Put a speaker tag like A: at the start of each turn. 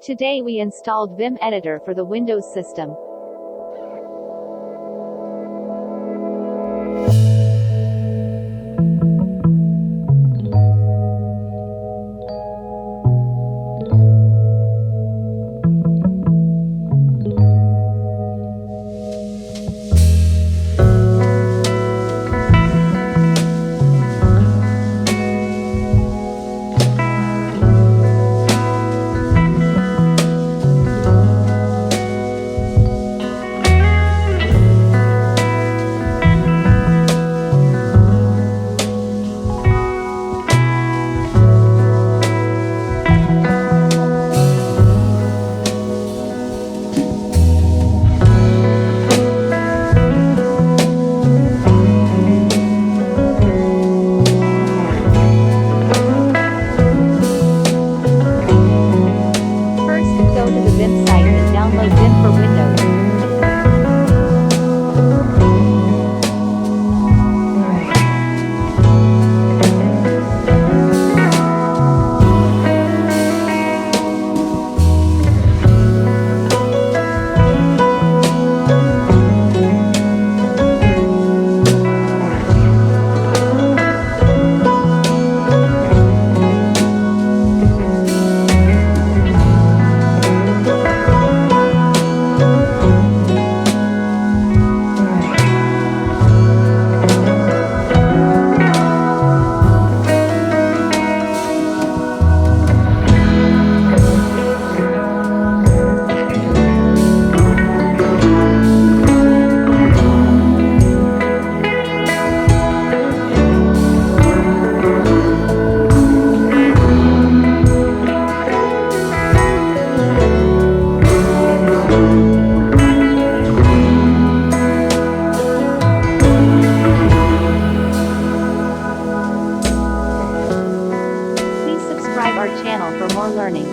A: Today we installed Vim Editor for the Windows system. Go to the Vim site and download Vim for Windows. Subscribe our channel for more learning.